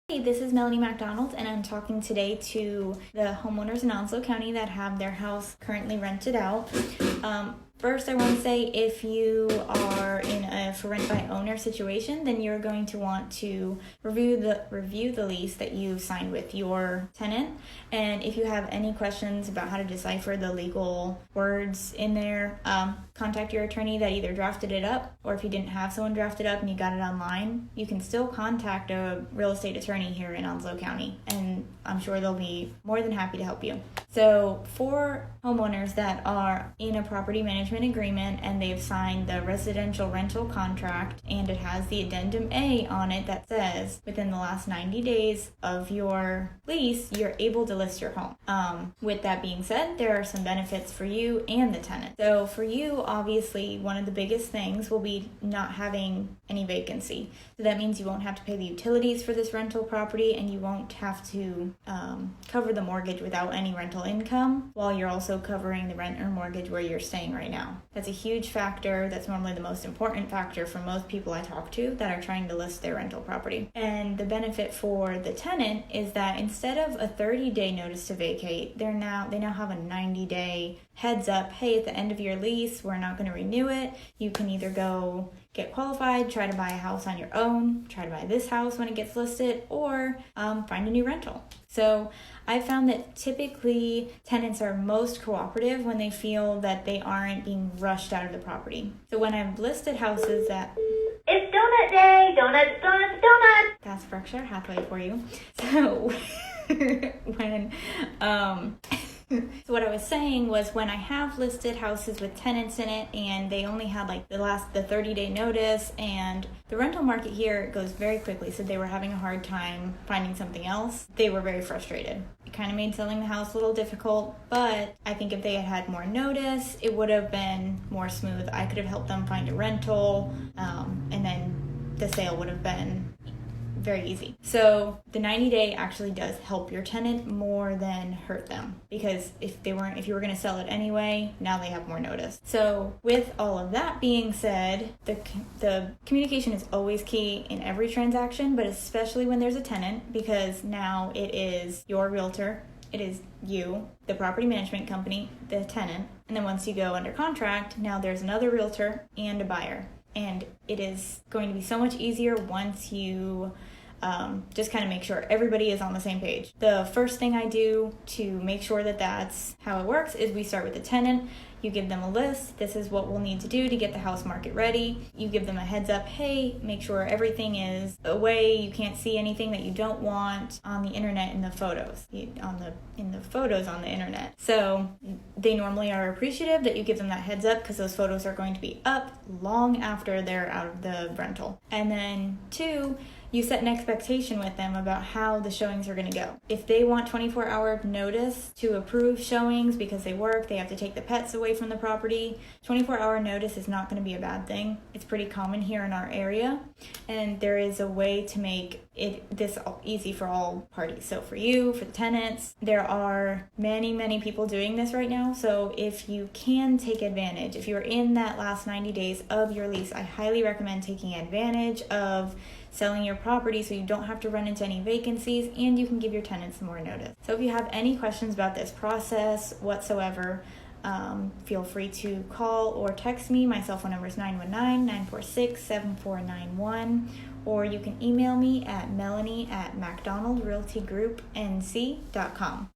Hey, this is Melanie MacDonald, and I'm talking today to the homeowners in Onlsow County that have their house currently rented out. First, I want to say if you are in a for rent by owner situation, then you're going to want to review the lease that you signed with your tenant. And if you have any questions about how to decipher the legal words in there, contact your attorney that either drafted it up, or if you didn't have someone draft it up and you got it online, you can still contact a real estate attorney here in Onlsow County, and I'm sure they'll be more than happy to help you. So for homeowners that are in a property management agreement and they've signed the residential rental contract and it has the addendum A on it that says within the last 90 days of your lease, you're able to list your home. With that being said, there are some benefits for you and the tenant. So for you, obviously, one of the biggest things will be not having any vacancy. So that means you won't have to pay the utilities for this rental property, and you won't have to cover the mortgage without any rental income, while you're also covering the rent or mortgage where you're staying right now. That's a huge factor. That's normally the most important factor for most people I talk to that are trying to list their rental property. And the benefit for the tenant is that instead of a 30-day notice to vacate, they now have a 90-day heads up. Hey, at the end of your lease, we're not going to renew it. You can either go get qualified, try to buy a house on your own, try to buy this house when it gets listed, or find a new rental. So I found that typically tenants are most cooperative when they feel that they aren't being rushed out of the property. So when I've listed houses that... It's donut day! Donuts, donuts, donuts! That's Berkshire Hathaway for you. So when... So what I was saying was when I have listed houses with tenants in it and they only had like the 30-day notice, and the rental market here goes very quickly, so they were having a hard time finding something else. They were very frustrated. It kind of made selling the house a little difficult, but I think if they had had more notice, it would have been more smooth. I could have helped them find a rental, and then the sale would have been very easy. So the 90-day actually does help your tenant more than hurt them, because if you were going to sell it anyway, now they have more notice. So with all of that being said, the communication is always key in every transaction, but especially when there's a tenant, because now it is your realtor, it is you, the property management company, the tenant, and then once you go under contract, now there's another realtor and a buyer. And it is going to be so much easier once you just kind of make sure everybody is on the same page. The first thing I do to make sure that that's how it works is we start with the tenant. You give them a list. This is what we'll need to do to get the house market ready. You give them a heads up. Hey, make sure everything is away. You can't see anything that you don't want on the internet in the photos, in the photos on the internet. So they normally are appreciative that you give them that heads up, because those photos are going to be up long after they're out of the rental. And then 2, you set an expectation with them about how the showings are going to go. If they want 24-hour notice to approve showings because they work, they have to take the pets away from the property, 24-hour notice is not going to be a bad thing. It's pretty common here in our area, and there is a way to make this easy for all parties. So for you, for the tenants, there are many, many people doing this right now. So if you can take advantage, if you're in that last 90 days of your lease, I highly recommend taking advantage of selling your property so you don't have to run into any vacancies, and you can give your tenants more notice. So if you have any questions about this process whatsoever, feel free to call or text me. My cell phone number is 919-946-7491, or you can email me at melanie@MacDonaldRealtyGroupNC.com.